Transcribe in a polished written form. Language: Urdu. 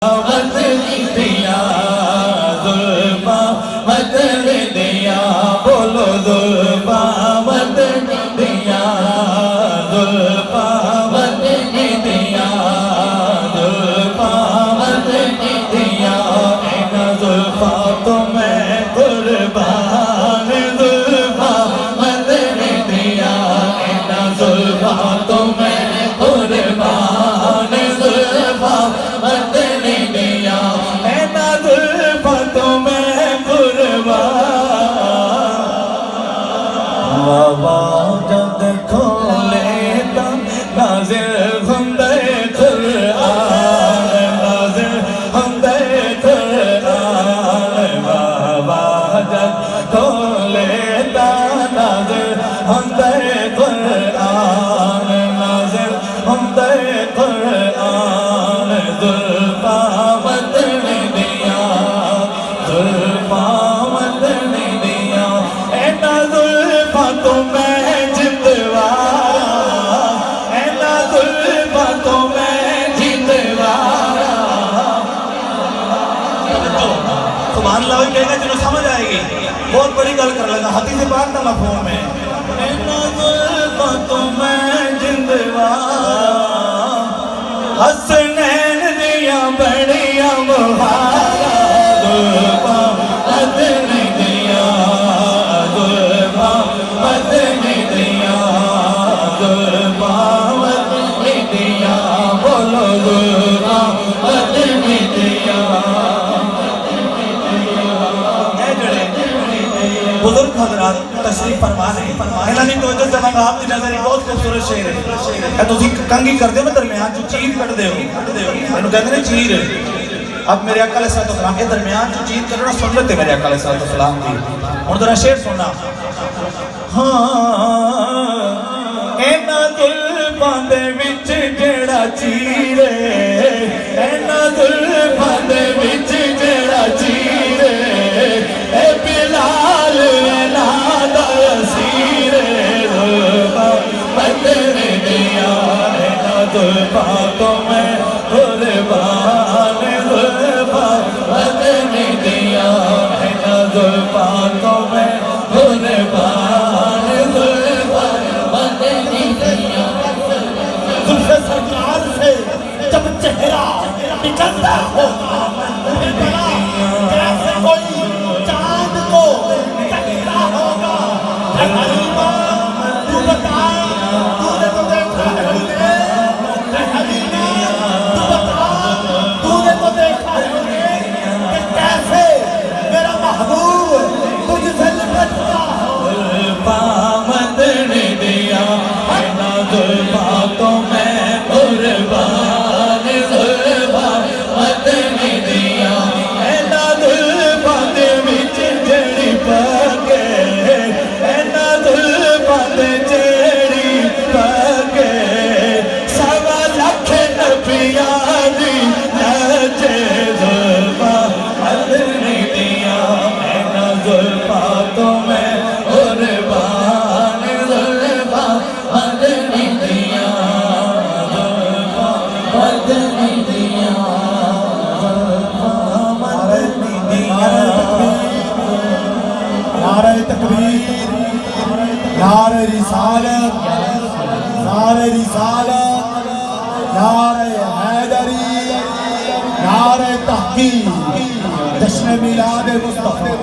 دیا زلفا مدن دیا بولو زلفا مدن دیا زلفا مدن دیا زلفا مدن دیا اینا زلفا تو میں قربان زلفا مدن دیا اینا زلفا تو میں قربان زلفا مدن دیا اینا زلفا تو میں قربان بابا جد کھولے تا نازل ہندے قرآن نازل ہندے قرآن بابا جد کھولے تا نازل ہندے قرآن نازل ہندے قرآن زلفا مدن دیا زلفا مدن دیا اینا زلفا تو میں جندوارا اینا زلفا تو میں جندوارا سبحان اللہ وہی کہے گا جنہوں سمجھ آئے گی بہت بڑی گل کر لگا حدیث پاک کا مفہوم ہے اینا زلفا تو میں جندوارا حسنین دیا بڑیا مہارا زلفا مدن دیا زلفا مدن دیا زلفا مدن دیا بولو زلفا مدن دیا اے جڑے بزرگ حضرات تشریف فرما رہے ہیں اللہ نے توجہ زمان آپ کی نظر ایک بہت خوبصورت شعر ہے اے تو کنگی کر دے میں درمیان جو چیر کٹ دے ہو انہوں کہتے ہیں چیر اب میرے آقا علیہ السلام کے درمیان جو چیر کرنا سنت ہے میرے آقا علیہ السلام کی اور ذرا شعر سننا ہاں اینا زلفاں دے وچ جڑا چیرے اینا زلفاں دے وچ جڑا چیرے اے بلال اینا دا اسیر زلفاں مدن دیا اینا زلفاں تو میں قربان زلفاں مدن دیا اینا زلفاں تو میں قربان زلفاں مدن دیا زلف سرکار سے جب چہرہ نکلتا ہوگا پھر بڑا کیسے کوئی چاند کو تکتا ہوگا اے حلیمہ تو بتا تو نے تو دیکھا ہے اے حلیمہ تو بتا تو نے تو دیکھا ہے کہ کیسے میرا محبوب تجھ سے لپٹتا زلفا مدن دیا اینا زلفا تو میں قربان زلفا مدن دیا اینا زلفا دے وچ جڑی پاکے اینا زلفا دے جڑی پاکے سوا لکھ نبیاں دی نچے زلفا مدن دیا اینا زلفا تو میں قربان زلفا مدن دیا زلفا مدن دیا زلفا مدن دیا نعرہ تکبیر نعرہ رسالت نعرہ رسالت نعرہ حیدری نعرہ تحقیق جشن میلاد مصطفیٰ